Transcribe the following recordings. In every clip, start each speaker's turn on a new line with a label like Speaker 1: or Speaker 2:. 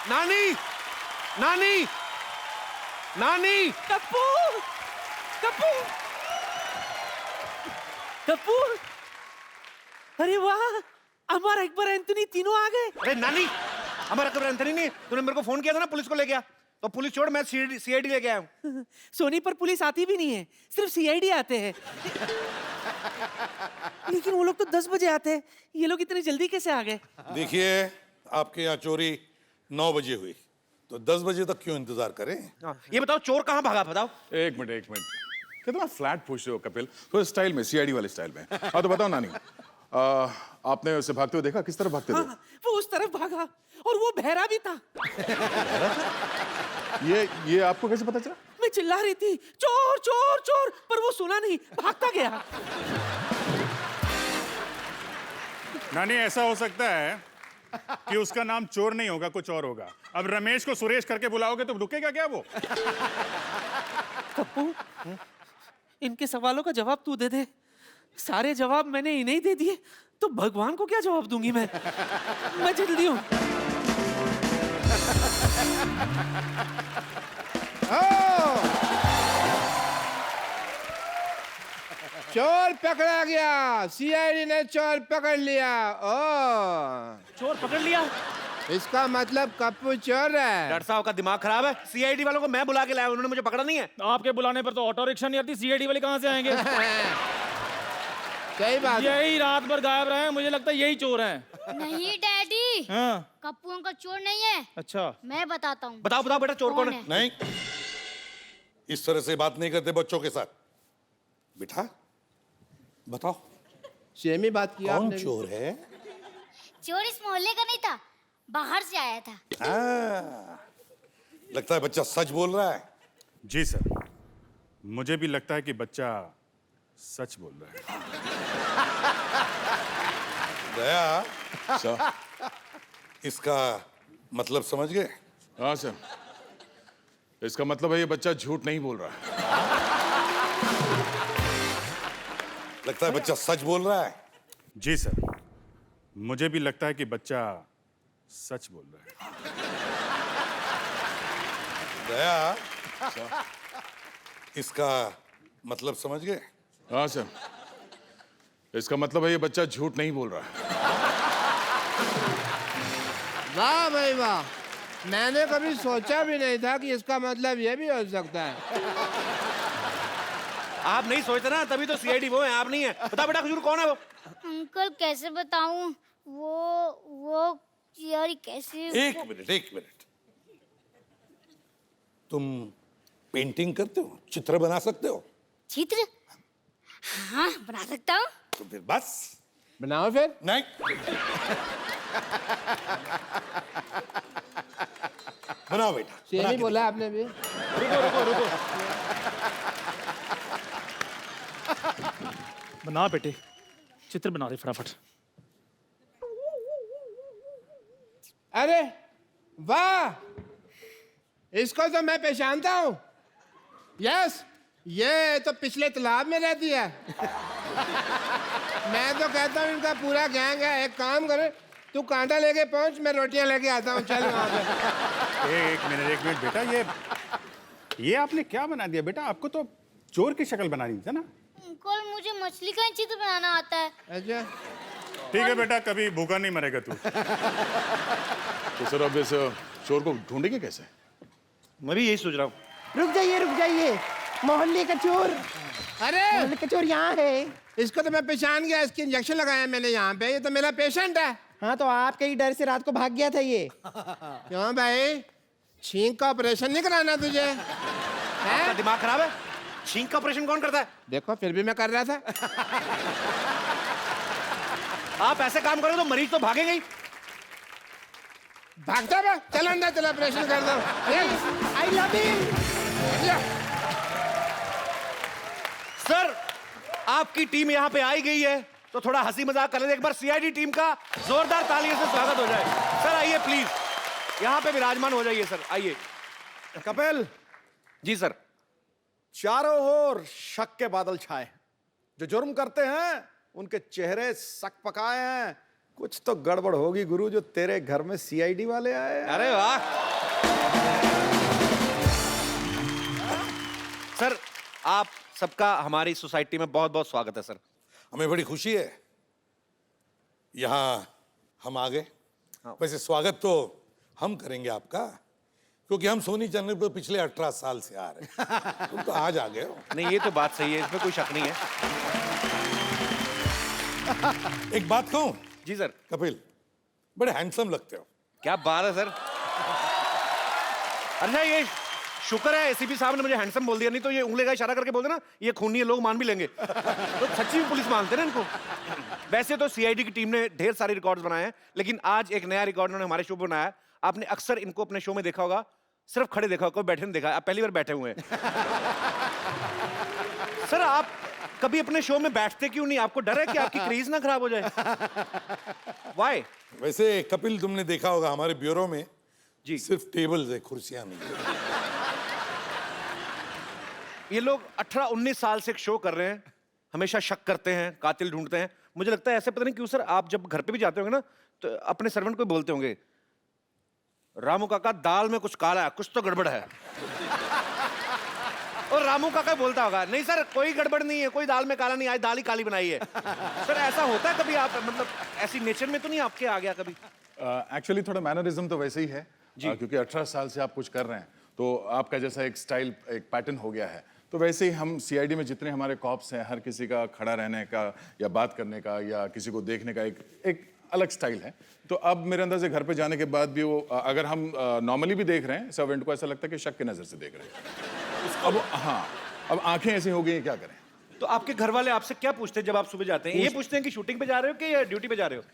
Speaker 1: नानी, नानी, नानी।
Speaker 2: कप्पू, कप्पू, कप्पू, अरे वाह, अमर अकबर एंथनी तीनों आ गए।
Speaker 1: अरे नानी, अमर अकबर एंथनी नहीं, तूने मेरे को फोन किया था ना पुलिस को ले गया, तो पुलिस छोड़ मैं सीआईडी लेके आया हूँ।
Speaker 2: सोनी पर पुलिस आती भी नहीं है, सिर्फ सीआईडी आते हैं। लेकिन वो लोग तो 10 बजे आते हैं, ये लोग इतनी जल्दी कैसे आ गए?
Speaker 3: देखिए, आपके यहाँ चोरी 9 बजे हुई, तो 10 बजे तक क्यों इंतजार करें?
Speaker 1: ये बताओ चोर कहाँ भागा, बताओ।
Speaker 4: एक मिनट कितना फ्लैट पूछ रहे हो कपिल, तो स्टाइल में, सीआईडी वाले स्टाइल में। हाँ तो बताओ नानी, आपने उसे भागते हुए देखा? किस तरफ भागते थे?
Speaker 2: हाँ, वो उस तरफ भागा और वो बहरा भी था।
Speaker 4: ये आपको कैसे पता चला?
Speaker 2: मैं चिल्ला रही थी चोर चोर चोर, पर वो सुना नहीं, भागता गया।
Speaker 5: नानी, ऐसा हो सकता है कि उसका नाम चोर नहीं होगा, कुछ और होगा। अब रमेश को सुरेश करके बुलाओगे तो रुकेगा क्या वो?
Speaker 2: कप्पू, इनके सवालों का जवाब तू दे दे। सारे जवाब मैंने इन्हें ही दे दिए, तो भगवान को क्या जवाब दूंगी मैं? मैं जल्दी हूँ।
Speaker 6: चोर पकड़ा गया, सीआईडी ने चोर पकड़ लिया। ओ,
Speaker 1: चोर पकड़ लिया?
Speaker 6: इसका मतलब कप्पू चोर है।
Speaker 1: डॉक्टर साहब का दिमाग खराब है, सीआईडी वालों को मैं बुला के लाया, उन्होंने मुझे पकड़ा नहीं है।
Speaker 7: आपके बुलाने पर तो ऑटो रिक्शा नहीं आती, सीआईडी वाले कहाँ से आएंगे?
Speaker 6: सही बात है।
Speaker 7: यही रात भर गायब रहे हैं, मुझे लगता है यही चोर हैं।
Speaker 8: नहीं डैडी,
Speaker 7: हाँ।
Speaker 8: कप्पू अंकल चोर नहीं है।
Speaker 7: अच्छा,
Speaker 8: मैं बताता हूँ।
Speaker 1: बताओ बताओ बेटा, चोर कौन है?
Speaker 3: नहीं, इस तरह से बात नहीं करते बच्चों के साथ। बेटा बताओ,
Speaker 6: सेमी बात किया
Speaker 3: कौन
Speaker 6: आपने।
Speaker 3: चोर है?
Speaker 8: चोर इस मोहल्ले का नहीं था, बाहर से आया था।
Speaker 3: लगता है बच्चा सच बोल रहा है।
Speaker 5: जी सर, मुझे भी लगता है कि बच्चा सच बोल रहा है।
Speaker 3: दया,
Speaker 4: सर।
Speaker 3: इसका मतलब समझ गए?
Speaker 4: हाँ सर, इसका मतलब है ये बच्चा झूठ नहीं बोल रहा है।
Speaker 3: लगता है बच्चा सच बोल रहा है।
Speaker 5: जी सर, मुझे भी लगता है कि बच्चा सच बोल रहा है।
Speaker 3: दया, इसका मतलब समझ गए?
Speaker 4: हाँ सर, इसका मतलब है ये बच्चा झूठ नहीं बोल रहा है।
Speaker 6: वाह भाई वाह, मैंने कभी सोचा भी नहीं था कि इसका मतलब ये भी हो सकता है।
Speaker 1: आप नहीं सोचते ना, तभी तो सीआईडी वो है, आप नहीं है। बता बेटा, खजूर कौन है वो?
Speaker 8: अंकल कैसे बताऊं? वो यार कैसे?
Speaker 3: एक मिनट, तुम पेंटिंग करते हो, चित्र बना सकते हो?
Speaker 8: चित्र? हाँ, बना सकता हूँ।
Speaker 3: तो फिर बस
Speaker 6: बनाओ फिर।
Speaker 3: नहीं। बनाओ बेटा।
Speaker 6: सेमी बोला आपने भी।
Speaker 1: रुको।
Speaker 7: बना बेटे, चित्र बना दे फटाफट।
Speaker 6: अरे वाह, इसको तो मैं पहचानता हूँ। यस, ये तो पिछले तालाब में रहती है। मैं तो कहता हूँ इनका पूरा गैंग है। एक काम करे, तू कांटा लेके पहुंच, मैं रोटियां लेके आता हूँ। चल वहाँ पे।
Speaker 5: एक मिनट बेटा, ये आपने क्या बना दिया बेटा? आपको तो चोर की शक्ल बना दी थी ना।
Speaker 8: अंकल, मुझे मछली का चित्र बनाना आता है।
Speaker 6: अच्छा,
Speaker 5: ठीक है बेटा, कभी भूखा नहीं मरेगा तू।
Speaker 4: तो सर अब इस चोर को ढूंढेंगे कैसे?
Speaker 1: मैं भी यही सोच रहा हूँ।
Speaker 9: रुक जाइए, मोहल्ले का चोर,
Speaker 6: अरे
Speaker 9: मोहल्ले का चोर यहाँ है।
Speaker 6: इसको तो मैं पहचान गया, इसके इंजेक्शन लगाया मैंने यहाँ पे। ये तो मेरा पेशेंट है।
Speaker 9: हाँ, तो आपके ही डर से रात को भाग गया था ये।
Speaker 6: क्यों भाई, छींक का ऑपरेशन नहीं कराना तुझे?
Speaker 1: आपका दिमाग खराब है? छींक का ऑपरेशन कौन करता है?
Speaker 6: देखो, फिर भी मैं कर रहा था।
Speaker 1: आप ऐसे काम करोगे तो मरीज तो भागेगा ही।
Speaker 6: भागता बा, चल अंदर, चल ऑपरेशन कर दो।
Speaker 9: I love you.
Speaker 1: सर, आपकी टीम यहाँ पे आई गई है, तो थोड़ा हंसी मजाक कर लेते। एक बार सीआईडी टीम का जोरदार तालियों से स्वागत हो जाए। सर आइए प्लीज, यहाँ पे विराजमान हो जाइए। सर आइए।
Speaker 10: कपिल
Speaker 1: जी सर।
Speaker 10: चारों ओर शक के बादल छाए। जो जुर्म करते हैं उनके चेहरे सक पकाए हैं, कुछ तो गड़बड़ होगी गुरु, जो तेरे घर में सीआईडी वाले आए हैं।
Speaker 1: अरे वाह सर, आप सबका हमारी सोसाइटी में बहुत बहुत स्वागत है सर।
Speaker 3: हमें बड़ी खुशी है यहाँ हम आ गए। वैसे स्वागत तो हम करेंगे आपका, क्योंकि हम सोनी चैनल पर पिछले 18 साल से आ रहे हैं। तुम तो आज आ गए हो।
Speaker 1: नहीं, ये तो बात सही है, इसमें कोई शक नहीं है।
Speaker 3: एक बात कहूं
Speaker 1: जी सर।
Speaker 3: कपिल, बड़े हैंडसम लगते हो।
Speaker 1: क्या बात है सर। अच्छा, ये शुक्र है एसीपी साहब ने मुझे हैंडसम बोल दिया, नहीं तो ये उंगली का इशारा करके बोल देना ये खूनी है, लोग मान भी लेंगे। तो सच्ची में पुलिस मानते ना इनको। वैसे तो सीआईडी की टीम ने ढेर सारे रिकॉर्ड्स बनाए हैं, लेकिन आज एक नया रिकॉर्ड उन्होंने हमारे शो पर बनाया। आपने अक्सर इनको अपने शो में देखा होगा, सिर्फ खड़े देखा होगा, कोई बैठे नहीं देखा। आप पहली बार बैठे हुए हैं। सर, आप कभी अपने शो में बैठते क्यों नहीं? आपको डर है कि आपकी क्रेज ना खराब हो जाए? Why?
Speaker 3: वैसे कपिल, तुमने देखा होगा हमारे ब्यूरो में
Speaker 1: जी
Speaker 3: सिर्फ टेबल्स है, कुर्सियां नहीं।
Speaker 1: ये लोग 18-19 साल से एक शो कर रहे हैं, हमेशा शक करते हैं, कातिल ढूंढते हैं। मुझे लगता है ऐसे, पता नहीं क्यों सर, आप जब घर पे भी जाते होंगे ना तो अपने सर्वेंट को बोलते होंगे, रामू काका दाल में कुछ काला है, कुछ तो गड़बड़ है। और रामू काका बोलता होगा, नहीं सर कोई गड़बड़ नहीं है, कोई दाल में काला नहीं, आज दाल ही काली बनाई है। सर ऐसा होता है कभी? आप मतलब ऐसी नेचर में तो नहीं आपके आ गया कभी?
Speaker 4: एक्चुअली थोड़ा मैनरिज्म तो वैसे ही है क्योंकि 18 साल से आप कुछ कर रहे हैं तो आपका जैसा एक स्टाइल, एक पैटर्न हो गया है। तो वैसे ही हम सीआईडी में जितने हमारे कॉप्स हैं, हर किसी का खड़ा रहने का या बात करने का या किसी को देखने का एक अलग स्टाइल है। तो अब मेरे अंदर से घर पे जाने के बाद भी वो अगर हम नॉर्मली भी देख रहे हैं सर्वेंट को, ऐसा लगता है कि शक की नज़र से देख रहे हैं। अब हाँ, अब आंखें ऐसी हो गई हैं, क्या करें।
Speaker 1: तो आपके घर वाले आपसे क्या पूछते हैं जब आप सुबह जाते हैं? ये पूछते हैं कि शूटिंग पे जा रहे हो कि या ड्यूटी पे जा रहे हो?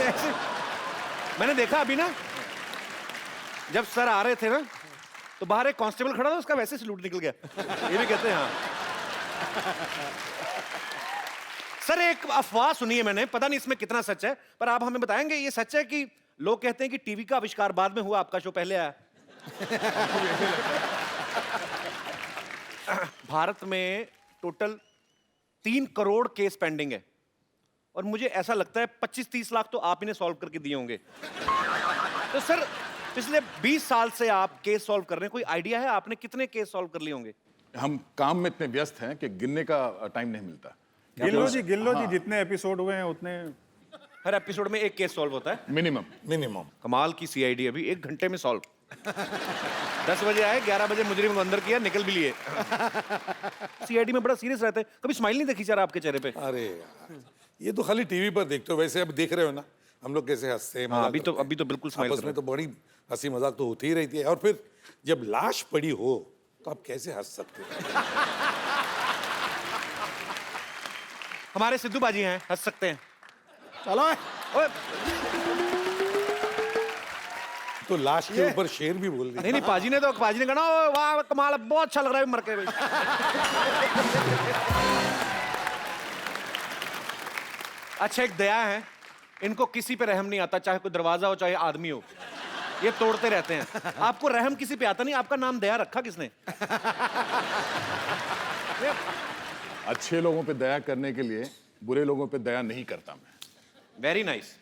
Speaker 1: ऐसे मैंने देखा अभी ना, जब सर आ रहे थे ना तो बाहर एक कांस्टेबल खड़ा था, उसका वैसे सलूट निकल गया। ये भी कहते हैं हाँ। सर, एक अफवाह सुनी है मैंने, पता नहीं इसमें कितना सच है, पर आप हमें बताएंगे ये सच है कि लोग कहते हैं कि टीवी का आविष्कार बाद में हुआ, आपका शो पहले आया? भारत में टोटल 3 करोड़ केस पेंडिंग है और मुझे ऐसा लगता है 25-30 लाख तो आप ही ने सॉल्व करके दिए होंगे। तो सर, पिछले 20 साल से आप केस सॉल्व कर रहे हैं, कोई आइडिया है आपने कितने केस सॉल्व कर लिए होंगे?
Speaker 4: हम काम में इतने व्यस्त हैं कि गिनने का टाइम नहीं मिलता।
Speaker 5: गिल्लो जी जितने एपिसोड हुए हैं उतने।
Speaker 1: हर एपिसोड में एक केस सॉल्व होता है
Speaker 4: मिनिमम।
Speaker 1: कमाल की सीआईडी, अभी 1 घंटे में सॉल्व। 10 बजे आए, 11 बजे मुजरिम को अंदर किया, निकल भी लिए। सीआईडी में बड़ा सीरियस रहते हैं। कभी स्माइल नहीं देखी सर आपके चेहरे पे?
Speaker 3: अरे यार, ये तो खाली टीवी पर देखते हो, वैसे अब देख रहे हो ना हम लोग कैसे हंसते हैं।
Speaker 1: हाँ, अभी तो बिल्कुल स्माइल
Speaker 3: आपस में तो बड़ी हंसी मजाक तो होती ही रहती है, और फिर जब लाश पड़ी हो तो आप कैसे हंस सकते हो?
Speaker 1: हमारे सिद्धू बाजी हैं, हंस सकते हैं।
Speaker 10: चलो
Speaker 1: ओए,
Speaker 3: तो लाश के ऊपर शेर भी बोल दिया।
Speaker 1: नहीं पाजी ने कहा ना, "ओए, वाह कमाल, बहुत अच्छा लग रहा है मर के भाई।" अच्छा, एक दया है, इनको किसी पे रहम नहीं आता, चाहे कोई दरवाजा हो चाहे आदमी हो, ये तोड़ते रहते हैं। आपको रहम किसी पे आता नहीं, आपका नाम दया रखा किसने?
Speaker 4: अच्छे लोगों पे दया करने के लिए बुरे लोगों पे दया नहीं करता मैं।
Speaker 1: Very nice.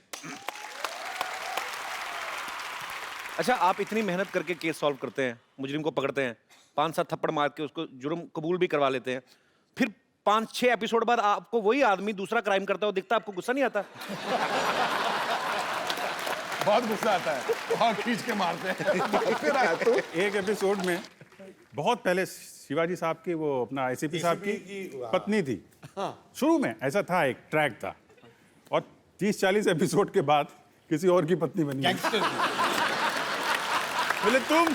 Speaker 1: अच्छा, आप इतनी मेहनत करके केस सॉल्व करते हैं, मुजरिम को पकड़ते हैं, 5-7 थप्पड़ मार के उसको जुर्म कबूल भी करवा लेते हैं, फिर 5-6 एपिसोड बाद आपको वही आदमी दूसरा क्राइम करता हो दिखता, आपको गुस्सा नहीं आता?
Speaker 4: बहुत गुस्सा आता है, बहुत खींच के मारते हैं। फिर आया तो
Speaker 5: एक एपिसोड में बहुत पहले शिवाजी साहब की, वो अपना आईसीपी साहब की पत्नी थी। शुरू में ऐसा था, एक ट्रैक था, और 30-40 एपिसोड के बाद किसी और की पत्नी बनी। बोले तुम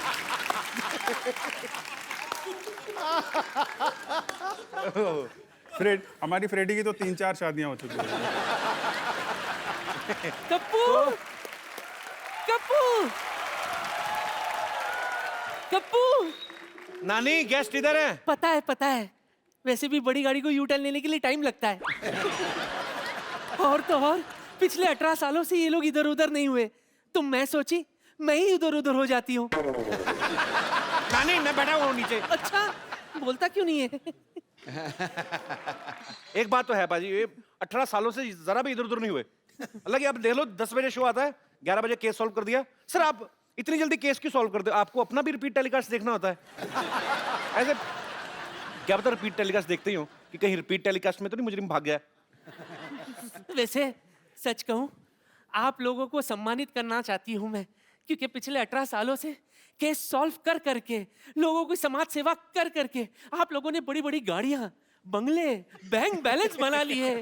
Speaker 5: हमारी फ्रेडी की तो 3-4 शादियां हो चुकी हैं।
Speaker 2: कप्पू, कप्पू, कप्पू।
Speaker 1: नानी, गेस्ट इधर है।
Speaker 2: पता है। वैसे भी बड़ी गाड़ी को यू टर्न लेने के लिए टाइम लगता है। और तो और पिछले 18 सालों से ये लोग इधर उधर नहीं हुए, तो मैं सोची मैं ही इधर उधर हो जाती हूँ।
Speaker 1: नानी, मैं बैठा हुआ हूँ नीचे।
Speaker 2: अच्छा, बोलता क्यों नहीं है?
Speaker 1: एक बात तो है पाजी, ये 18 सालों से जरा भी इधर उधर नहीं हुए। हालांकि आप देख लो 10 बजे शो आता है, 11 बजे केस सॉल्व कर दिया। सर आप इतनी जल्दी केस क्यों सॉल्व करते हो? आपको अपना भी रिपीट टेलीकास्ट देखना होता है। ऐसे क्या पता रिपीट टेलीकास्ट देखते ही हो कि कहीं रिपीट टेलीकास्ट में तो नहीं मुजरिम भाग गया।
Speaker 2: वैसे सच कहूं, आप लोगों को सम्मानित करना चाहती हूं मैं, क्योंकि पिछले 18 सालों से केस सॉल्व कर करके, लोगों की समाज सेवा कर करके आप लोगों ने बड़ी बड़ी गाड़ियां, बंगले, बैंक बैलेंस बना लिए,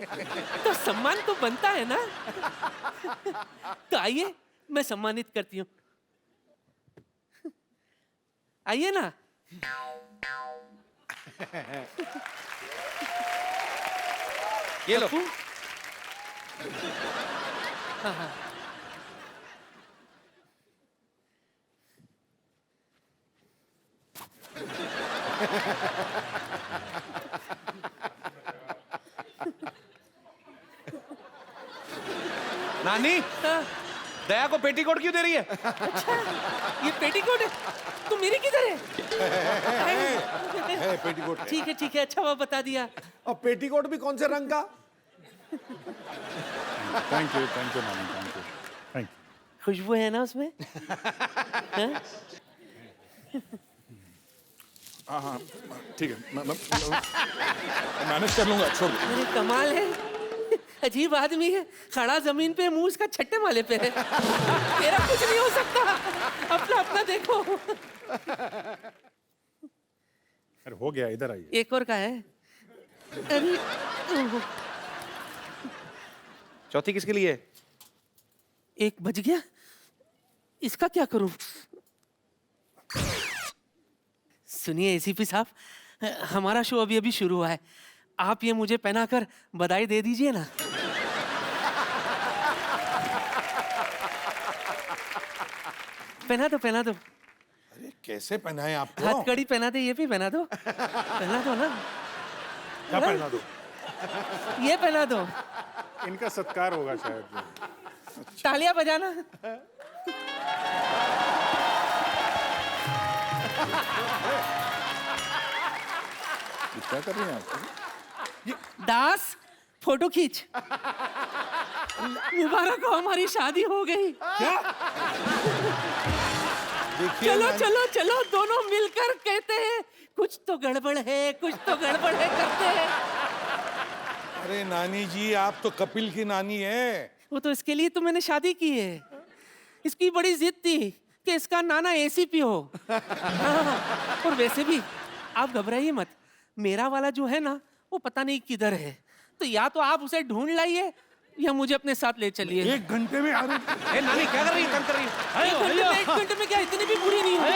Speaker 2: तो सम्मान तो बनता है ना। तो आइए मैं सम्मानित करती हूँ, आइए ना।
Speaker 1: ये लो।
Speaker 2: हाँ हाँ।
Speaker 1: नानी,
Speaker 2: हाँ,
Speaker 1: दया को पेटीकोट क्यों दे रही है?
Speaker 2: अच्छा ये पेटीकोट है, तो मेरी किधर है?
Speaker 10: पेटीकोट है।
Speaker 2: ठीक है, अच्छा वो बता दिया।
Speaker 10: और पेटीकोट भी कौन से रंग का?
Speaker 5: थैंक यू नानी, थैंक यू।
Speaker 2: खुशबू है ना उसमें? हाँ?
Speaker 4: हाँ ठीक है, मैं मैनेज कर लूंगा, छोड़ दो।
Speaker 2: अरे कमाल है, अजीब आदमी है, खड़ा जमीन पे मुंह उसका छट्टे माले पे है। तेरा कुछ नहीं हो सकता, अपना अपना देखो।
Speaker 5: अरे हो गया, इधर आइए।
Speaker 2: एक और का है। अरे
Speaker 1: चौथी किसके लिए?
Speaker 2: एक बज गया, इसका क्या करूं? सुनिए एसीपी साहब, हमारा शो अभी अभी शुरू हुआ है, आप ये मुझे पहनाकर बधाई दे दीजिए ना। पहना दो।
Speaker 3: अरे कैसे पहनाए आपको?
Speaker 2: हथकड़ी पहना दे, ये भी पहना दो। पहना दो ना।
Speaker 5: क्या पहना दो?
Speaker 2: ये पहना दो।
Speaker 5: इनका सत्कार होगा शायद।
Speaker 2: तालियां बजाना।
Speaker 4: क्या कर रही हैं आप?
Speaker 2: दास फोटो खींच। मुबारक हो, हमारी शादी हो गई।
Speaker 3: क्या?
Speaker 2: चलो दोनों मिलकर कहते हैं कुछ तो गड़बड़ है करते हैं।
Speaker 3: अरे नानी जी, आप तो कपिल की नानी है।
Speaker 2: वो तो इसके लिए तो मैंने शादी की है। इसकी बड़ी जिद थी कि इसका नाना एसीपी हो। हाँ, और वैसे भी आप घबराइए मत, मेरा वाला जो है ना वो पता नहीं किधर है, तो या तो आप उसे ढूंढ लाइए या मुझे अपने साथ ले चलिए।
Speaker 3: 1 घंटे में? अरे
Speaker 1: ए नानी क्या कर रही है? तंग कर रही है।
Speaker 2: एक घंटे में क्या, इतनी भी बुरी नहीं है।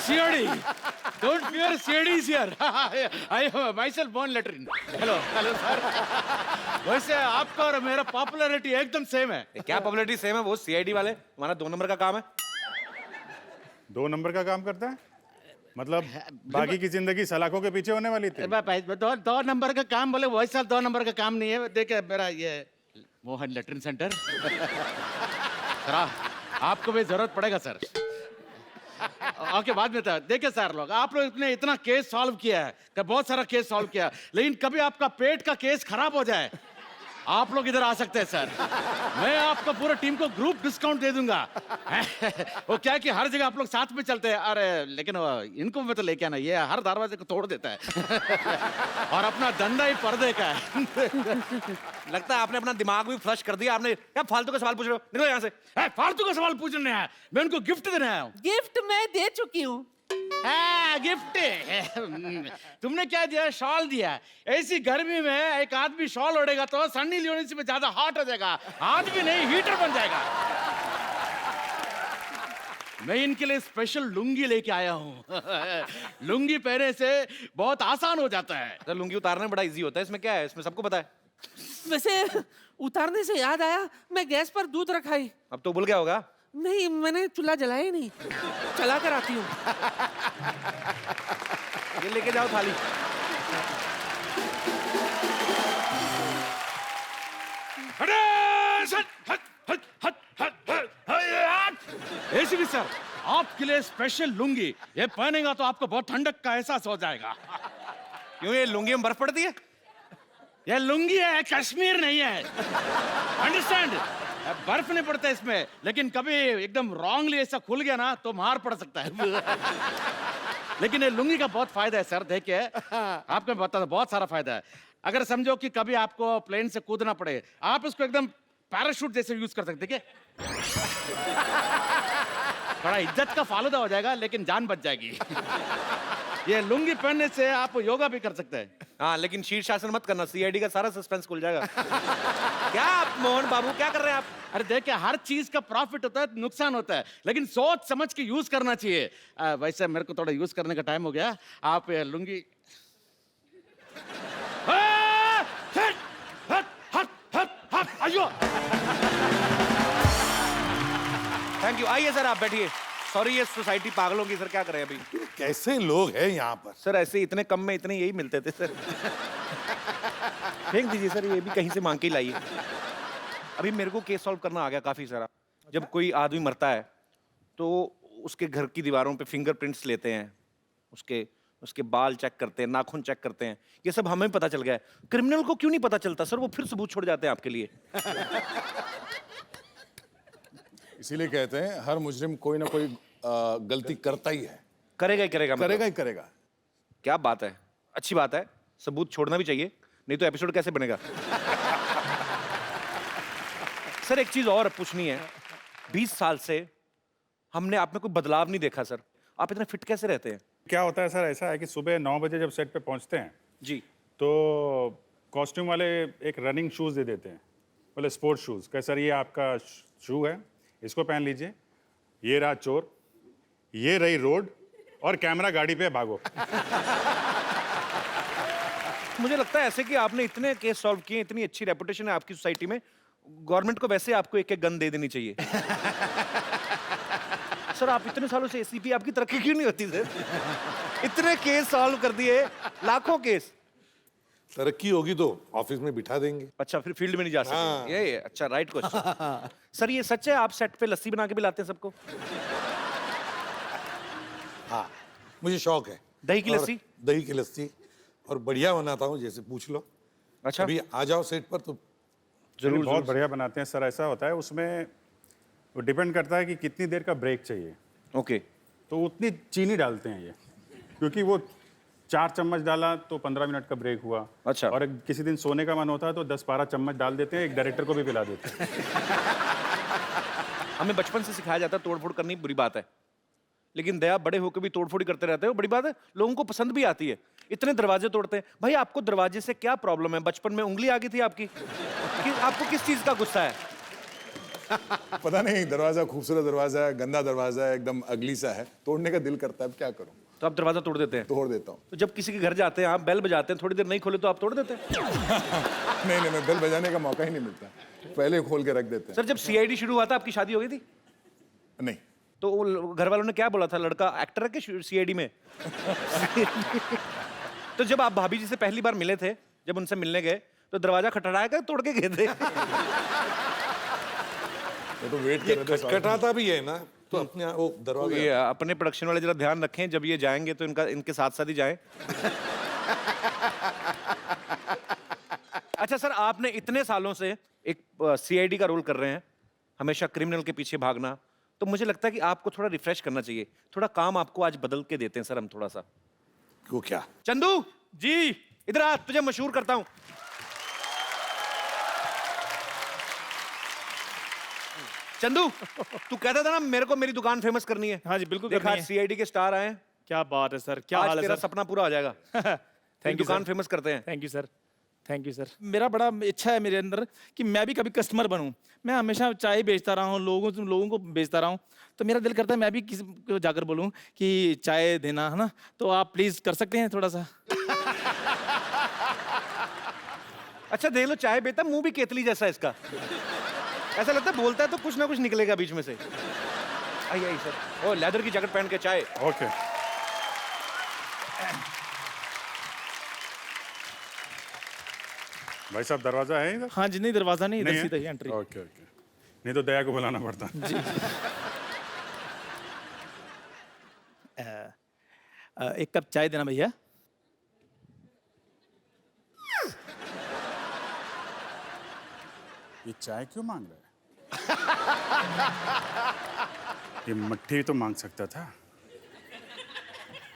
Speaker 6: CID, don't fear, CID is here. I have myself born lettering. Hello sir. वैसे आपका और मेरा पॉपुलैरिटी एकदम सेम है।
Speaker 1: क्या पॉपुलैरिटी सेम है? वो सीआईडी वाले, हमारा 2 नंबर का काम है।
Speaker 5: 2 नंबर का काम करता है मतलब बाकी की जिंदगी सलाखों के पीछे होने वाली थी।
Speaker 6: 2 नंबर का काम बोले, वैसा 2 नंबर का काम नहीं है। देखिए मेरा ये मोहन लेटरिन सेंटर। सर आपको भी जरूरत पड़ेगा सर। ओके बाद में था। देखिए सर, लोग आप लोग ने इतना केस सॉल्व किया है, बहुत सारा केस सॉल्व किया, लेकिन कभी आपका पेट का केस खराब हो जाए, आप लोग इधर आ सकते हैं सर। मैं आपको पूरा टीम को ग्रुप डिस्काउंट दे दूंगा। वो क्या कि हर जगह आप लोग साथ में चलते हैं। अरे लेकिन इनको मैं तो लेके आना, ये हर दरवाजे को तोड़ देता है। और अपना धंधा ही पर्दे का है।
Speaker 1: लगता है आपने अपना दिमाग भी फ्लश कर दिया। आपने क्या फालतू का सवाल पूछ रहे हो? निकलो यहाँ से।
Speaker 6: फालतू का सवाल पूछने आया, मैं उनको गिफ्ट देने आया हूँ।
Speaker 2: गिफ्ट मैं दे चुकी हूँ।
Speaker 6: गिफ्ट तुमने क्या दिया? शॉल दिया। ऐसी गर्मी में एक आदमी शॉल ओढ़ेगा तो सन्नी लियोनी से ज्यादा हॉट हो जाएगा, आदमी नहीं हीटर बन जाएगा। मैं इनके लिए स्पेशल लुंगी लेके आया हूँ। लुंगी पहने से बहुत आसान हो जाता है।
Speaker 1: सर लुंगी उतारना बड़ा इजी होता है, इसमें क्या है? इसमें सबको पता है।
Speaker 2: वैसे उतारने से याद आया, मैं गैस पर दूध रखाई।
Speaker 1: अब तो भूल गया होगा।
Speaker 2: नहीं, मैंने चूल्हा जलाया ही नहीं, चला कर आती हूँ।
Speaker 1: ये लेके जाओ थाली।
Speaker 6: एसीपी सर, आपके लिए स्पेशल लुंगी, ये पहनेगा तो आपको बहुत ठंडक का एहसास हो जाएगा।
Speaker 1: क्यों, ये लुंगी में बर्फ पड़ती है?
Speaker 6: ये लुंगी है, कश्मीर नहीं है। अंडरस्टैंड? बर्फ नहीं पड़ता इसमें, लेकिन कभी एकदम रॉन्गली ऐसा खुल गया ना तो मार पड़ सकता है। लेकिन ये लुंगी का बहुत फायदा है सर, देखिए आपको मैं बताता हूं, बहुत सारा फायदा है। अगर समझो कि कभी आपको प्लेन से कूदना पड़े, आप इसको एकदम पैराशूट जैसे यूज कर सकते, ठीक है? थोड़ा इज्जत का फालूदा हो जाएगा लेकिन जान बच जाएगी। ये लुंगी पहनने से आप योगा भी कर सकते हैं।
Speaker 1: हाँ, लेकिन शीर्षासन मत करना, सीआईडी का सारा सस्पेंस खुल जाएगा। क्या आप मोहन बाबू क्या कर रहे हैं आप?
Speaker 6: अरे देखिए, हर चीज का प्रॉफिट होता है, नुकसान होता है, लेकिन सोच समझ के यूज करना चाहिए। वैसे मेरे को थोड़ा यूज करने का टाइम हो गया, आप ये लुंगी अयो।
Speaker 1: थैंक यू, आइए सर आप बैठिए। सॉरी, ये सोसाइटी पागलों की, सर क्या करें अभी?
Speaker 3: कैसे लोग हैं यहाँ पर?
Speaker 1: सर ऐसे इतने कम में इतने यही मिलते थे सर। फेंक दीजिए सर, ये भी कहीं से मांग के ही लाइए। अभी मेरे को केस सॉल्व करना आ गया काफी सारा। जब कोई आदमी मरता है तो उसके घर की दीवारों पे फिंगरप्रिंट्स लेते हैं, उसके उसके बाल चेक करते हैं, नाखून चेक करते हैं। ये सब हमें पता चल गया है। क्रिमिनल को क्यों नहीं पता चलता सर? वो फिर सबूत छोड़ जाते हैं आपके लिए।
Speaker 4: इसीलिए कहते हैं हर मुजरिम कोई ना कोई गलती करता ही है,
Speaker 1: करेगा ही करेगा, मतलब।
Speaker 4: करेगा ही करेगा।
Speaker 1: क्या बात है, अच्छी बात है। सबूत छोड़ना भी चाहिए, नहीं तो एपिसोड कैसे बनेगा? सर एक चीज और पूछनी है। 20 साल से हमने आप में कोई बदलाव नहीं देखा सर। आप इतने फिट कैसे रहते हैं?
Speaker 5: क्या होता है सर, ऐसा है कि सुबह 9 बजे जब सेट पे पहुंचते हैं
Speaker 1: जी,
Speaker 5: तो कॉस्ट्यूम वाले एक रनिंग शूज़ दे देते हैं, बोले स्पोर्ट्स शूज़। कह सर ये आपका शू है, इसको पहन लीजिए, ये रहा चोर, ये रही रोड, और कैमरा गाड़ी पे भागो।
Speaker 1: मुझे लगता है ऐसे कि आपने इतने केस सॉल्व किए, इतनी अच्छी रेपुटेशन है आपकी सोसाइटी में, गवर्नमेंट को वैसे आपको एक एक गन दे देनी चाहिए। सर आप इतने सालों से एसीपी, आपकी तरक्की क्यों नहीं होती सर? इतने केस सॉल्व कर दिए, लाखों केस।
Speaker 3: तरक्की होगी तो ऑफिस में बिठा देंगे।
Speaker 1: अच्छा, फिर फील्ड में नहीं जा सकते।
Speaker 3: हाँ।
Speaker 1: ये अच्छा, राइट क्वेश्चन। सर ये सच है आप सेट पे लस्सी बना के पिलाते हैं सबको?
Speaker 3: हाँ, मुझे शौक है।
Speaker 1: दही की
Speaker 3: और
Speaker 1: लस्सी?
Speaker 3: दही की लस्सी, और बढ़िया बनाता हूँ, जैसे पूछ लो।
Speaker 1: अच्छा,
Speaker 3: अभी आ जाओ सेट पर तो
Speaker 5: जरूर, बहुत बढ़िया बनाते हैं सर। ऐसा होता है उसमें, वो डिपेंड करता है कि कितनी देर का ब्रेक चाहिए।
Speaker 1: ओके।
Speaker 5: तो उतनी चीनी डालते हैं ये, क्योंकि वो 4 चम्मच डाला तो 15 मिनट का ब्रेक हुआ।
Speaker 1: अच्छा।
Speaker 5: और किसी दिन सोने का मन होता है तो 10-12 चम्मच डाल देते हैं, एक डायरेक्टर को भी पिला देते हैं।
Speaker 1: हमें बचपन से सिखाया जाता है तोड़फोड़ करनी बुरी बात है, लेकिन दया बड़े होकर भी तोड़फोड़ ही करते रहते हो, बड़ी बात है। लोगों को पसंद भी आती है। इतने दरवाजे तोड़ते हैं। भाई आपको दरवाजे से क्या प्रॉब्लम है? बचपन में उंगली आ गई थी आपकी? आपको किस चीज का गुस्सा है?
Speaker 4: पता नहीं, दरवाजा खूबसूरत दरवाजा है, गंदा दरवाजा है, एकदम अगली सा है, तोड़ने का दिल करता है, अब क्या करूं?
Speaker 1: तो आप दरवाजा तोड़ देते हैं?
Speaker 4: तोड़ देता हूँ।
Speaker 1: तो जब किसी के घर जाते हैं आप, बेल बजाते हैं, थोड़ी देर नहीं खोले तो आप तोड़ देते हैं?
Speaker 4: नहीं, मैं बेल बजाने का मौका ही नहीं मिलता, पहले खोल के रख देते हैं।
Speaker 1: सर जब सीआईडी शुरू हुआ था आपकी शादी हो गई थी?
Speaker 4: नहीं,
Speaker 1: तो वो घर वालों ने क्या बोला था, लड़का एक्टर है क्या सीआईडी में? तो जब आप भाभी जी से पहली बार मिले थे, जब उनसे मिलने गए, तो दरवाजा खटखटाया कर तोड़ के गए थे?
Speaker 4: तो वेट कर
Speaker 3: ये
Speaker 4: रहे थे।
Speaker 3: खटखटाता भी है ना, तो अपने वो
Speaker 1: तो
Speaker 3: दरवाजा।
Speaker 1: ये अपने प्रोडक्शन वाले जरा ध्यान रखें, जब ये जाएंगे तो इनके साथ साथ ही जाएं। अच्छा सर, आपने इतने सालों से एक सीआईडी का रोल कर रहे हैं, हमेशा क्रिमिनल के पीछे भागना, तो मुझे लगता है कि आपको थोड़ा रिफ्रेश करना चाहिए। थोड़ा काम आपको आज बदल के देते हैं सर हम थोड़ा सा।
Speaker 3: वो क्या?
Speaker 1: चंदू जी इधर आ, तुझे मशहूर करता हूं। चंदू, तू कहता था ना मेरे को मेरी दुकान फेमस करनी है।
Speaker 7: हाँ जी, बिल्कुल
Speaker 1: देखा,
Speaker 7: करनी है।
Speaker 1: सीआईडी के स्टार आए हैं,
Speaker 7: क्या बात है सर, क्या
Speaker 1: आज
Speaker 7: हाल है
Speaker 1: तेरा
Speaker 7: सर?
Speaker 1: सपना पूरा हो जाएगा।
Speaker 7: थैंक यू
Speaker 1: दुकान
Speaker 7: सर,
Speaker 1: फेमस करते हैं।
Speaker 7: Thank you sir, thank you sir. मेरा बड़ा इच्छा है मेरे अंदर कि मैं भी कभी कस्टमर बनूं। मैं हमेशा चाय बेचता रहा हूँ, लोगों को बेचता रहा हूँ, तो मेरा दिल करता है मैं भी किसी को जाकर बोलूं कि चाय देना है ना, तो आप प्लीज कर सकते हैं थोड़ा सा?
Speaker 1: अच्छा देख लो, चाय बेटा मुंह भी केतली जैसा है इसका। ऐसा लगता है बोलता है तो कुछ ना कुछ निकलेगा बीच में से। आइए आइए सर। ओ लेदर की जैकेट पहन के चाय।
Speaker 5: ओके। भाई साहब दरवाजा है इधर?
Speaker 7: हाँ जी, नहीं दरवाजा नहीं,
Speaker 5: नहीं
Speaker 7: इधर
Speaker 5: है?
Speaker 7: सीधा ही एंट्री।
Speaker 5: ओके ओके, नहीं तो दया को बुलाना पड़ता।
Speaker 7: एक कप चाय देना भैया।
Speaker 5: ये चाय क्यों मांग रहा है? ये मट्ठी तो मांग सकता था।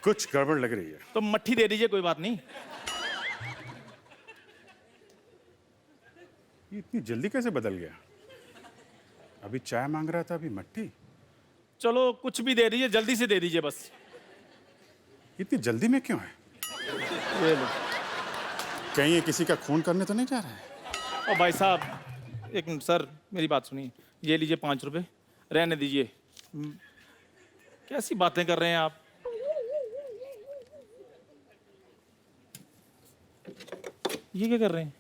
Speaker 5: कुछ गड़बड़ लग रही है।
Speaker 7: तो मट्ठी दे दीजिए, कोई बात नहीं।
Speaker 5: ये इतनी जल्दी कैसे बदल गया? अभी चाय मांग रहा था, अभी मट्ठी।
Speaker 7: चलो कुछ भी दे दीजिए, जल्दी से दे दीजिए बस।
Speaker 5: इतनी जल्दी में क्यों है?
Speaker 7: ये लो।
Speaker 5: कहीं ये किसी का खून करने तो नहीं जा रहा है?
Speaker 7: ओ भाई साहब, एक मिनट सर, मेरी बात सुनिए। ये लीजिए 5 रुपए, रहने दीजिए। कैसी बातें कर रहे हैं आप? ये क्या कर रहे हैं?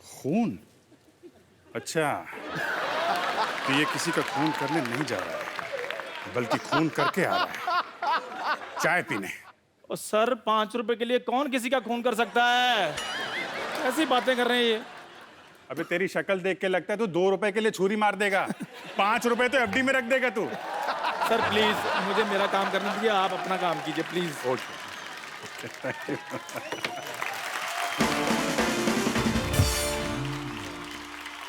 Speaker 5: खून? अच्छा, तो ये किसी का खून करने नहीं जा रहा है, बल्कि खून करके आ रहा है चाय पीने।
Speaker 7: और सर 5 रुपए के लिए कौन किसी का खून कर सकता है? कैसी बातें कर रहे हैं ये?
Speaker 5: अबे तेरी शक्ल देख के लगता है तू 2 रुपए के लिए छुरी मार देगा। 5 रुपए तो एफडी में रख देगा तू।
Speaker 7: सर प्लीज मुझे मेरा काम करने दीजिए, आप अपना काम कीजिए प्लीज।
Speaker 5: Okay, thank you.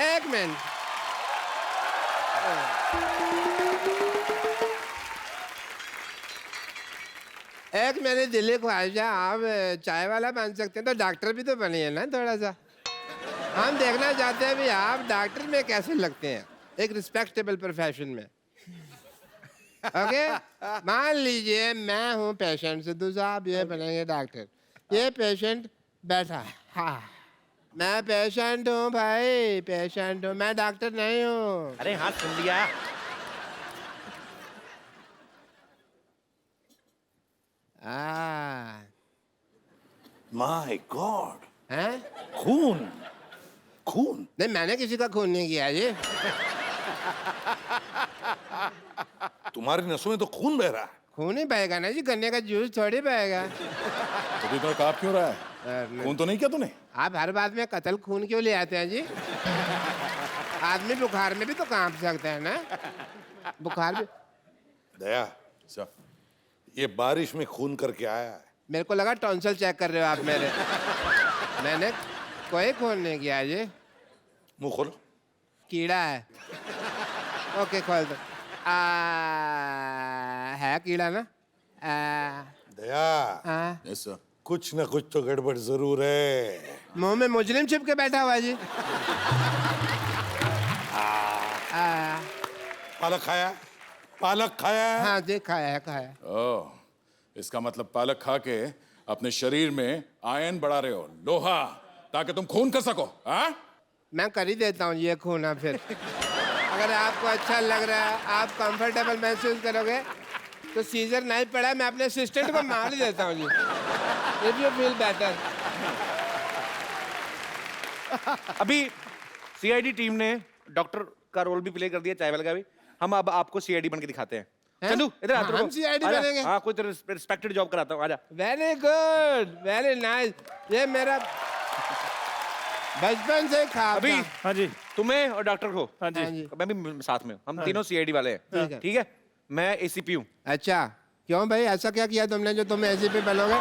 Speaker 9: एक मिनट। एक मेरी दिल्ली ख्वाहिश है, आप चाय वाला बन सकते हैं तो डॉक्टर भी तो बनिए ना थोड़ा सा। हम देखना चाहते हैं भी आप डॉक्टर में कैसे लगते हैं, एक रिस्पेक्टेबल प्रोफेशन में। ओके, मान लीजिए मैं हूँ पेशेंट, सिद्धू साहब ये बनेंगे डॉक्टर। ये पेशेंट बैठा है, हाँ मैं पेशेंट हूँ भाई, पेशेंट हूँ, मैं डॉक्टर नहीं हूँ।
Speaker 1: अरे हाँ सुन लिया।
Speaker 3: माय गॉड,
Speaker 9: हैं?
Speaker 3: खून खून।
Speaker 9: नहीं मैंने किसी का खून नहीं किया जी।
Speaker 3: तुम्हारी नसों में तो खून बह रहा है।
Speaker 9: खून ही बहेगा ना जी, गन्ने का जूस थोड़ी बहेगा।
Speaker 4: तो भी तो काप क्यों रहा है? खून तो नहीं किया तूने?
Speaker 9: आप हर बात में कत्ल खून क्यों ले आते हैं जी? आदमी बुखार में भी तो कांप सकता है ना, बुखार भी।
Speaker 3: दया,
Speaker 4: अच्छा,
Speaker 3: ये बारिश में खून करके आया है।
Speaker 9: मेरे को लगा टॉन्सिल चेक कर रहे हो आप मेरे। मैंने कोई खून नहीं किया जी।
Speaker 3: मुंह खोलो।
Speaker 9: कीड़ा है। ओके खोल दो। है कीड़ा ना?
Speaker 3: दया,
Speaker 4: यस सर।
Speaker 3: कुछ ना कुछ तो गड़बड़ जरूर है।
Speaker 9: मुंह में मुजरिम छिप के बैठा हुआ है जी।
Speaker 3: पालक खाया? पालक खाया?
Speaker 9: हाँ जी खाया है, खाया है।
Speaker 4: ओह, इसका मतलब पालक खा के अपने शरीर में आयरन बढ़ा रहे हो, लोहा, ताकि तुम खून कर सको। हाँ?
Speaker 9: मैं कर ही देता हूँ ये खून। फिर अगर आपको अच्छा लग रहा है, आप कंफर्टेबल महसूस करोगे तो सीजर नहीं पड़ा, मैं अपने असिस्टेंट को मार ही देता हूँ जी। If you feel better.
Speaker 1: अभी सीआईडी टीम ने डॉक्टर का रोल भी प्ले कर दिया, चाय वाले का भी। हम अब आपको सीआईडी बन के दिखाते हैं। चंदू इधर आ,
Speaker 9: हम CID बनेंगे?
Speaker 1: हाँ, कोई रिस्पेक्टेड जॉब कराता हूँ, आजा।
Speaker 9: Very good, very nice. ये मेरा बचपन से ख्वाब
Speaker 1: अभी
Speaker 9: था।
Speaker 7: हाँ जी,
Speaker 1: तुम्हें और डॉक्टर को,
Speaker 7: हाँ जी,
Speaker 9: हाँ जी।
Speaker 1: मैं भी साथ में हूँ। हम तीनों सीआईडी वाले
Speaker 9: ठीक
Speaker 1: हैं,
Speaker 9: है।
Speaker 1: ठीक है? मैं एसीपी हूँ।
Speaker 9: अच्छा क्यों भाई, ऐसा क्या किया तुमने जो तुम ऐसे पे बनोगे?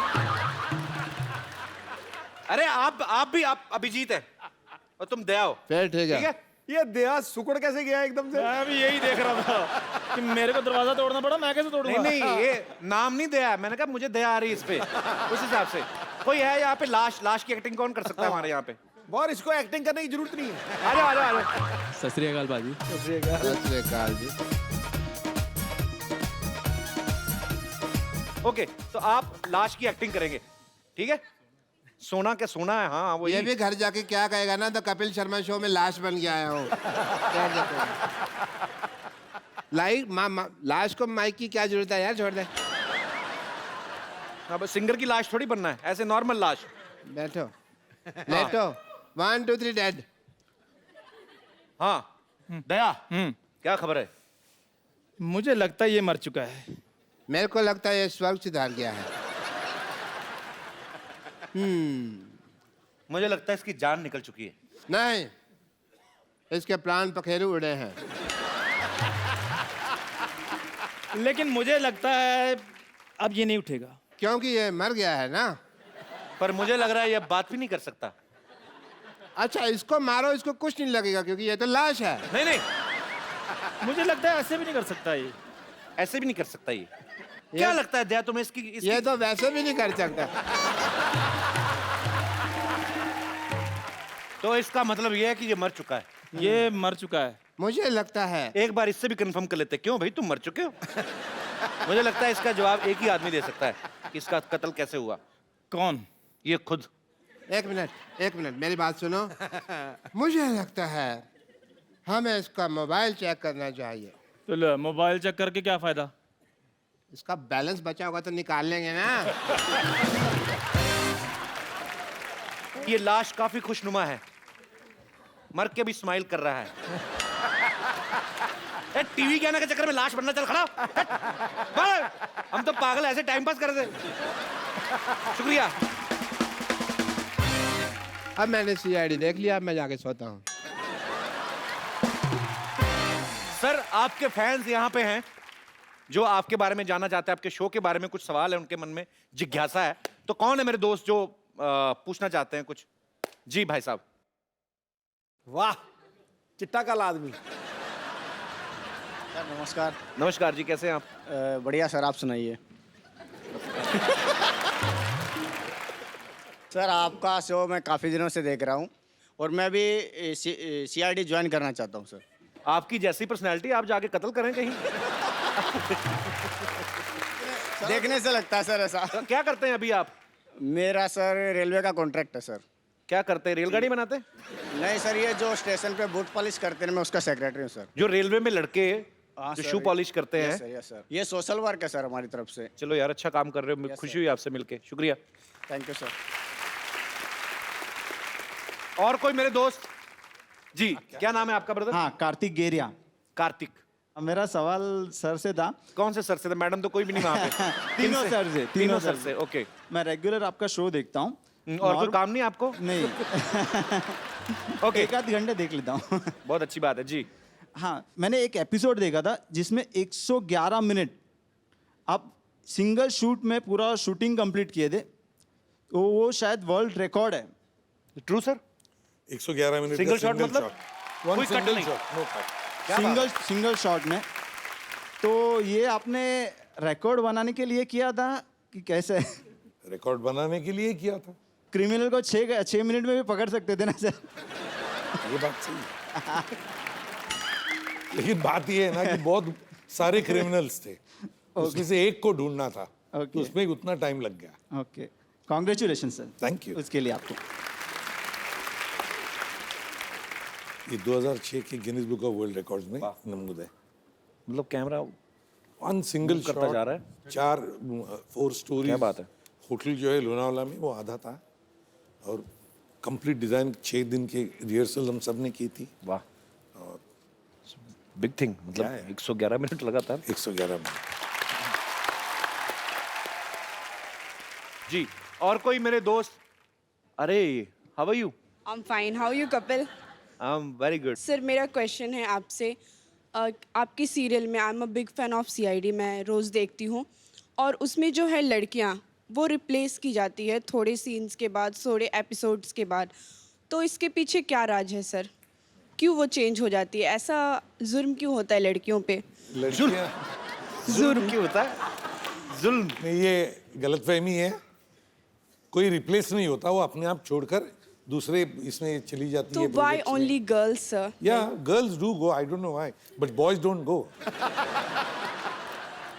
Speaker 1: अरे आप भी अभिजीत है और तुम दया हो,
Speaker 9: फिर ठीक
Speaker 1: ठीक
Speaker 9: है।
Speaker 1: है?
Speaker 10: ये देहा सुकड़ कैसे गया एकदम से?
Speaker 7: मैं भी यही देख रहा था कि मेरे को दरवाजा तोड़ना पड़ा, मैं कैसे तोड़ूंगा?
Speaker 1: नहीं ये नाम नहीं दया है, मैंने कहा मुझे दया आ रही है इस पे, उस हिसाब से। कोई है यहाँ पे लाश की एक्टिंग कौन कर सकता है हमारे यहाँ पे?
Speaker 10: और इसको एक्टिंग करने की जरूरत नहीं है।
Speaker 1: आ जाओ।
Speaker 2: सत श्री अकाल बाजी।
Speaker 9: सत श्री अकाल जी।
Speaker 1: ओके, तो आप लाश की एक्टिंग करेंगे, ठीक है? सोना क्या सोना है, हाँ वो
Speaker 9: ये भी घर जाके क्या कहेगा ना, तो कपिल शर्मा शो में लाश बन के आया हूँ। क्या कहते हैं? लाश को माइक की क्या जरूरत है यार, छोड़ दे।
Speaker 1: अब सिंगर की लाश थोड़ी बनना है, ऐसे नॉर्मल लाश।
Speaker 9: बैठो लेटो। 1 2 3 डेड।
Speaker 1: हाँ दया, क्या खबर है?
Speaker 7: मुझे लगता है ये मर चुका है।
Speaker 9: मेरे को लगता है ये स्वर्ग सिधार गया है।
Speaker 1: मुझे लगता है इसकी जान निकल चुकी है।
Speaker 9: नहीं, इसके प्राण पखेरु उड़े हैं।
Speaker 7: लेकिन मुझे लगता है अब ये नहीं उठेगा।
Speaker 9: क्योंकि ये मर गया है ना।
Speaker 1: पर मुझे लग रहा है ये बात भी नहीं कर सकता।
Speaker 9: अच्छा, इसको मारो, इसको कुछ नहीं लगेगा क्योंकि ये तो लाश है।
Speaker 1: नहीं नहीं,
Speaker 7: मुझे लगता है ऐसे भी नहीं कर सकता ये।
Speaker 1: ऐसे भी नहीं कर सकता ये। क्या लगता है दया तुम्हें इसकी
Speaker 9: ये तो वैसे भी नहीं कर सकता।
Speaker 1: तो इसका मतलब ये है कि ये मर चुका है।
Speaker 7: ये मर चुका है।
Speaker 9: मुझे लगता है
Speaker 1: एक बार इससे भी कंफर्म कर लेते हैं। क्यों भाई, तुम मर चुके हो? मुझे लगता है इसका जवाब एक ही आदमी दे सकता है कि इसका कत्ल कैसे हुआ।
Speaker 7: कौन?
Speaker 1: ये खुद।
Speaker 9: एक मिनट मेरी बात सुनो। मुझे लगता है हमें इसका मोबाइल चेक करना चाहिए।
Speaker 7: तो लो, मोबाइल चेक करके क्या फायदा?
Speaker 9: इसका बैलेंस बचा होगा तो निकाल लेंगे ना।
Speaker 1: ये लाश काफी खुशनुमा है, मर के भी स्माइल कर रहा है। टीवी के आने के चक्कर में लाश बनना, चल खड़ा हो। हम तो पागल ऐसे टाइम पास कर रहे थे। शुक्रिया।
Speaker 9: अब मैंने सीआईडी देख लिया, अब मैं जाके सोता हूँ।
Speaker 1: सर, आपके फैंस यहाँ पे हैं जो आपके बारे में जानना चाहते हैं, आपके शो के बारे में कुछ सवाल है उनके मन में, जिज्ञासा है। तो कौन है मेरे दोस्त जो पूछना चाहते हैं कुछ? जी भाई साहब।
Speaker 10: वाह, चिट्टा काला आदमी।
Speaker 11: सर नमस्कार।
Speaker 1: नमस्कार जी, कैसे हैं आप?
Speaker 11: बढ़िया सर, आप सुनाइए। सर आपका शो मैं काफ़ी दिनों से देख रहा हूँ और मैं भी सीआईडी ज्वाइन करना चाहता हूँ सर।
Speaker 1: आपकी जैसी पर्सनैलिटी, आप जाके कत्ल करें कहीं।
Speaker 11: देखने से लगता है सर ऐसा।
Speaker 1: तो क्या करते हैं अभी आप?
Speaker 11: मेरा सर रेलवे का कॉन्ट्रैक्ट है सर।
Speaker 1: क्या करते हैं, रेलगाड़ी बनाते हैं?
Speaker 11: नहीं सर, ये जो स्टेशन पे बूट पॉलिश करते हैं मैं उसका सेक्रेटरी हूँ सर।
Speaker 1: जो रेलवे में लड़के
Speaker 11: हाँ
Speaker 1: जो
Speaker 11: सर,
Speaker 1: शू पॉलिश करते हैं।
Speaker 11: यस सर, ये सोशल वर्क है सर हमारी तरफ से।
Speaker 1: चलो यार, अच्छा काम कर रहे हो, खुशी हुई आपसे मिलके। शुक्रिया।
Speaker 11: Thank you sir.
Speaker 1: और कोई मेरे दोस्त? जी, क्या नाम है आपका ब्रदर?
Speaker 12: हाँ, कार्तिक गेरिया।
Speaker 1: कार्तिक।
Speaker 12: मेरा सवाल सर से था।
Speaker 1: कौन से सर से था? मैडम तो कोई भी नहीं वहाँ पे।
Speaker 12: तीनों सर से।
Speaker 1: तीनों सर से, ओके।
Speaker 12: मैं रेगुलर आपका शो देखता हूँ।
Speaker 1: और कोई काम नहीं आपको?
Speaker 12: नहीं।
Speaker 1: ओके,
Speaker 12: एक आध घंटे देख लेता हूँ।
Speaker 1: बहुत अच्छी बात है जी।
Speaker 12: हाँ, मैंने एक एपिसोड देखा था जिसमें 111 मिनट आप सिंगल शूट में पूरा शूटिंग कंप्लीट किए थे। तो वो शायद वर्ल्ड रिकॉर्ड है।
Speaker 1: True sir?
Speaker 3: 111 minute
Speaker 1: single shot मतलब कोई कट नहीं?
Speaker 12: सिंगल शॉट में। तो ये आपने रिकॉर्ड बनाने के लिए किया था कि कैसे?
Speaker 3: रिकॉर्ड बनाने के लिए किया था।
Speaker 12: क्रिमिनल को 6 मिनट में भी पकड़ सकते थे ना सर?
Speaker 3: ये बात सही है। लेकिन बात ये है ना कि बहुत सारे क्रिमिनल्स थे, उसमें से एक को ढूंढना था, तो उसमें उतना टाइम लग गया।
Speaker 12: Okay, congratulation sir.
Speaker 3: Thank you
Speaker 12: उसके लिए आपको।
Speaker 3: ये 2006 के Guinness book of world records में नमूद है।
Speaker 1: मतलब कैमरा
Speaker 3: वन सिंगल
Speaker 1: करता जा रहा है।
Speaker 3: 4 स्टोरी।
Speaker 1: क्या बात है।
Speaker 3: होटल जो है लोनावाला में, वो आधा था और कंप्लीट डिजाइन 6 दिन के रिहर्सल हम सब ने की थी।
Speaker 1: वाह, और बिग थिंग। मतलब 111 मिनट लगातार।
Speaker 3: 111 मिनट।
Speaker 1: जी, और कोई मेरे दोस्त? अरे, how are you?
Speaker 13: I am fine, how you Kapil?
Speaker 1: I am very good.
Speaker 13: Sir मेरा क्वेश्चन है आपसे। आपकी सीरियल में I am a big fan of CID, मैं रोज़ देखती हूँ और उसमें जो है लड़कियाँ वो रिप्लेस की जाती है थोड़े सीन्स के बाद, थोड़े एपिसोड्स के बाद। तो इसके पीछे क्या राज है सर? क्यों वो चेंज हो जाती है? ऐसा जुर्म क्यों होता है लड़कियों पे?
Speaker 1: जुर्म क्यों होता है? जुल्म
Speaker 3: नहीं, ये गलतफहमी है। कोई रिप्लेस नहीं होता, वो अपने आप छोड़कर दूसरे इसमें चली जाती
Speaker 13: तो
Speaker 3: है।
Speaker 13: Why only girls sir?
Speaker 3: या girls do go, I don't know why, but boys don't go.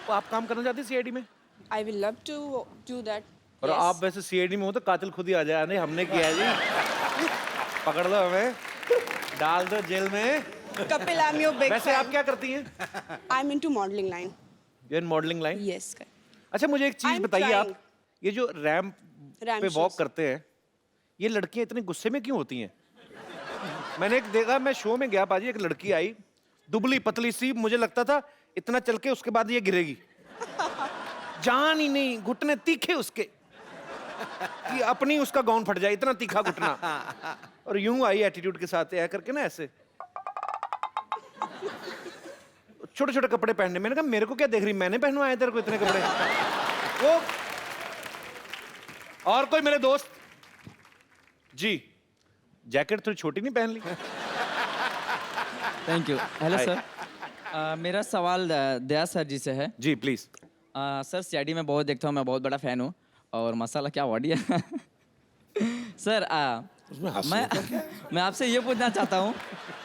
Speaker 1: आप काम करना चाहते हैं सीआईडी में?
Speaker 13: I will love to do that.
Speaker 1: और आप वैसे सीआईडी में हो तो कातिल खुद ही आ जाए। नहीं, हमने किया है जी। पकड़ लो हमें, डाल दो जेल में।
Speaker 13: Kapil, I am your big
Speaker 1: वैसे आप क्या करती हैं?
Speaker 13: I am into modelling line.
Speaker 1: You in modelling line?
Speaker 13: Yes.
Speaker 1: अच्छा, मुझे एक चीज
Speaker 13: I'm
Speaker 1: बताइए, आप
Speaker 13: trying.
Speaker 1: ये जो रैंप पे वॉक
Speaker 13: shows.
Speaker 1: करते हैं, ये लड़कियां इतने गुस्से में क्यों होती हैं? मैंने एक देखा, मैं शो में गया पाजी, एक लड़की आई दुबली पतली सी, मुझे लगता था इतना चल के उसके बाद ये गिरेगी। जान ही नहीं, घुटने तीखे उसके कि अपनी उसका गाउन फट जाए, इतना तीखा घुटना। और यूं आई एटीट्यूड के साथ, ऐ करके ना ऐसे छोटे छोटे कपड़े पहनने। मैंने कहा मेरे को क्या देख रही, मैंने पहनवाए तेरे को इतने कपड़े? वो और कोई मेरे दोस्त जी, जैकेट थोड़ी छोटी नहीं पहन ली?
Speaker 14: Thank you. Hello
Speaker 1: Hi.
Speaker 14: Sir, मेरा सवाल दया सर जी से है।
Speaker 1: जी प्लीज।
Speaker 14: सर सीआईडी में बहुत देखता हूँ, मैं बहुत बड़ा फैन हूँ और मसाला क्या बढ़िया। सर मैं आपसे ये पूछना चाहता हूँ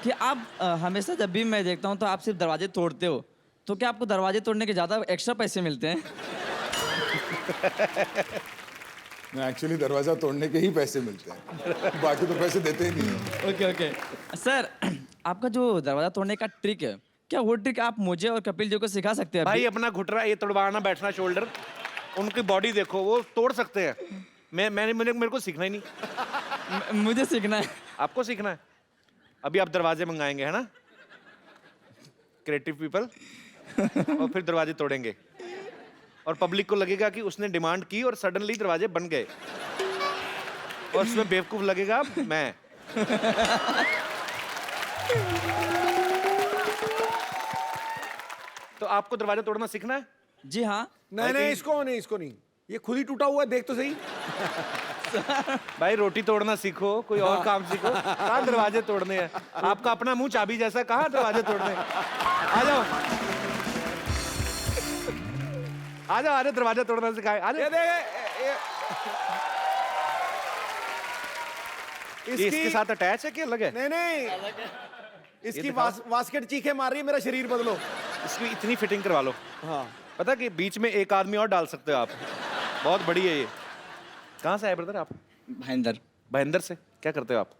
Speaker 14: कि आप हमेशा जब भी मैं देखता हूँ तो आप सिर्फ दरवाजे तोड़ते हो, तो क्या आपको दरवाजे तोड़ने के ज़्यादा एक्स्ट्रा पैसे मिलते हैं?
Speaker 4: मैं एक्चुअली दरवाजा तोड़ने के ही पैसे मिलते हैं, बाकी तो पैसे देते ही नहीं हैं।
Speaker 14: ओके ओके सर, आपका जो दरवाजा तोड़ने का ट्रिक है, क्या वो ट्रिक आप मुझे और कपिल जी को सिखा सकते हैं?
Speaker 1: भाई अपना घुटना ये तोड़वाना, बैठना शोल्डर, उनकी बॉडी देखो, वो तोड़ सकते हैं। मेरे को सीखना ही नहीं।
Speaker 14: मुझे सीखना है।
Speaker 1: आपको सीखना है? अभी आप दरवाजे मंगाएंगे, है ना? क्रिएटिव पीपल, और फिर दरवाजे तोड़ेंगे और पब्लिक को लगेगा कि उसने डिमांड की और सडनली दरवाजे बन गए और उसमें बेवकूफ लगेगा मैं। तो आपको दरवाजा तोड़ना सीखना है?
Speaker 14: जी हाँ।
Speaker 10: नहीं, इसको नहीं, ये खुद ही टूटा हुआ है, देख तो सही।
Speaker 1: भाई रोटी तोड़ना सीखो, कोई और काम सीखो, कहाँ दरवाजे तोड़ने हैं? आपका अपना मुंह चाबी जैसा, कहाँ दरवाजे तोड़ने हैं? आ जाओ आ जाओ, दरवाजा तोड़ना सिखाए। आ जाओ। इसके साथ अटैच है कि अलग है?
Speaker 10: नहीं, इसकी वास्केट चीखे मार रही है, मेरा शरीर बदलो।
Speaker 1: इसकी इतनी फिटिंग करवा लो।
Speaker 10: हाँ,
Speaker 1: पता कि बीच में एक आदमी और डाल सकते हो आप, बहुत बड़ी है ये। कहाँ से आए ब्रदर आप?
Speaker 14: भाईंदर।
Speaker 1: भाईंदर से। क्या करते हो आप?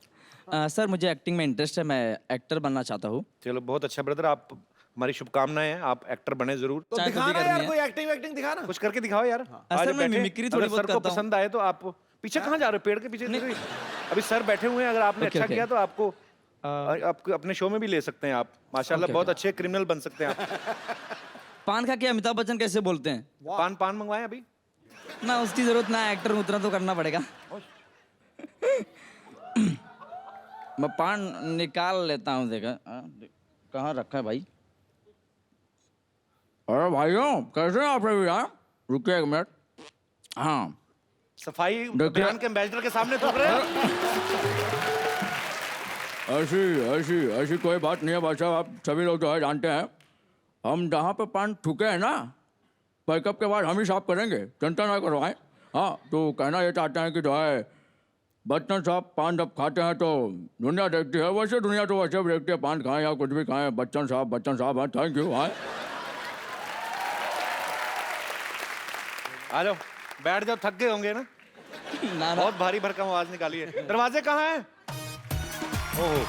Speaker 14: सर मुझे एक्टिंग में इंटरेस्ट है, मैं एक्टर बनना चाहता हूँ।
Speaker 1: चलो बहुत अच्छा ब्रदर, आप हमारी शुभकामनाएं हैं, आप एक्टर बने जरूर।
Speaker 10: तो दिखाना यार, कोई एक्टिंग दिखाना,
Speaker 1: कुछ करके दिखाओ यार।
Speaker 14: सर मैं मिमिक्री थोड़ी बहुत
Speaker 1: सर को पसंद आए तो आप पीछे कहाँ जा रहे हो? पेड़ के पीछे नहीं। अभी सर बैठे हुए हैं, अगर आपने अच्छा किया तो आपको अपने शो में भी ले सकते हैं आप। माशाल्लाह बहुत अच्छे क्रिमिनल बन सकते हैं आप।
Speaker 14: पान खा के अमिताभ बच्चन कैसे बोलते हैं?
Speaker 1: पान मंगवाए अभी?
Speaker 14: ना उसकी जरूरत ना, एक्टर उतना तो करना पड़ेगा। मैं पान निकाल लेता हूँ, देखा कहाँ रखा है भाई? अरे भाइयों कैसे हैं आप लोग यार? रुकिए एक मिनट। हाँ,
Speaker 1: सफाई अभियान के एम्बेसडर के सामने थूक रहे हैं।
Speaker 14: ऐसी कोई बात नहीं है भाई साहब, आप सभी लोग जो है जानते हैं, हम जहाँ पे पान थूके हैं ना, पैकअप के बाद हम ही साफ करेंगे, चिंता ना करवाएं। हाँ, तो कहना ये चाहते हैं कि जो है बच्चन साहब पान जब खाते हैं तो दुनिया देखती है, वैसे दुनिया तो वैसे भी देखती है, पान खाएं या कुछ भी खाएं, बच्चन साहब हाँ, थैंक यू। हाँ
Speaker 1: आ जाओ, बैठ जाओ, थक गए होंगे ना?
Speaker 14: ना
Speaker 1: बहुत भारी भरकम आवाज निकाली है। दरवाजे कहाँ हैं? ओह,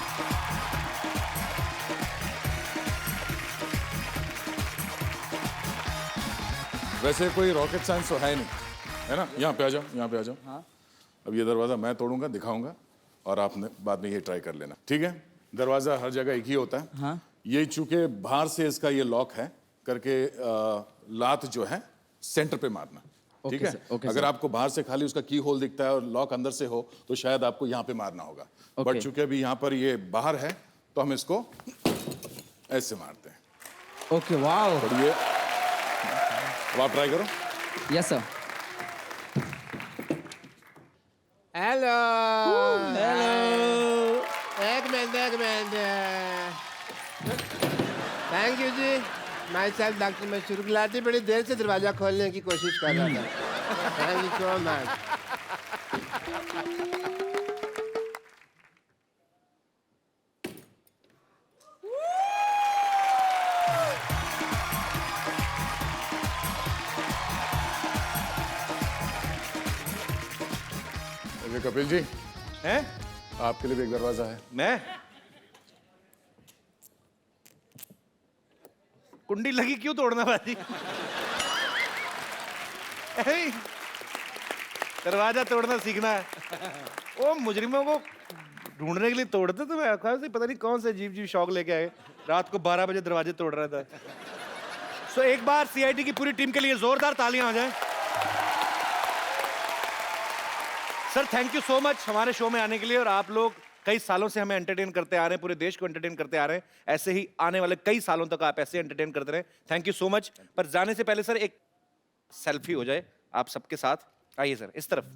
Speaker 4: वैसे कोई रॉकेट साइंस तो है नहीं, है ना? यहाँ पे आ जाओ, यहाँ पे आ जाओ।
Speaker 14: हाँ।
Speaker 4: अब ये दरवाजा मैं तोड़ूंगा, दिखाऊंगा, और आपने बाद में ये ट्राई कर लेना, ठीक है? दरवाजा हर जगह एक ही होता है।
Speaker 14: हाँ।
Speaker 4: ये चूंकि बाहर से इसका ये लॉक है करके लात जो है सेंटर पे मारना, ठीक है? अगर आपको बाहर से खाली उसका की होल दिखता है और लॉक अंदर से हो तो शायद आपको यहाँ पे मारना होगा, बट चूंकि अभी यहाँ पर ये बाहर है तो हम इसको ऐसे मारते हैं।
Speaker 14: Okay, wow.
Speaker 4: और ये अब आप ट्राई करो।
Speaker 14: Yes sir.
Speaker 9: हेलो।
Speaker 14: हेलो।
Speaker 9: एक minute. Thank you ji. Myself doctor मशहूर गुलाटी बड़ी देर से दरवाजा खोलने की कोशिश कर रहा था। Thank you so much.
Speaker 4: Kapil ji
Speaker 1: हैं?
Speaker 4: आपके लिए भी एक दरवाजा है।
Speaker 1: मैं? कुंडी लगी क्यों तोड़ना भाजी? दरवाजा तोड़ना सीखना है। वो मुजरिमों को ढूंढने के लिए तोड़ते, तो मैं पता नहीं कौन से अजीब शौक लेके आए, रात को 12 बजे दरवाजे तोड़ रहा था। सो एक बार सीआईडी की पूरी टीम के लिए जोरदार तालियां आ जाएं। Sir thank you so much हमारे शो में आने के लिए, और आप लोग कई सालों से हमें एंटरटेन करते आ रहे हैं, पूरे देश को एंटरटेन करते आ रहे हैं। ऐसे ही आने वाले कई सालों तक आप ऐसे एंटरटेन करते रहे। Thank you so much. पर जाने से पहले सर एक सेल्फी हो जाए आप सबके साथ। आइए सर इस तरफ।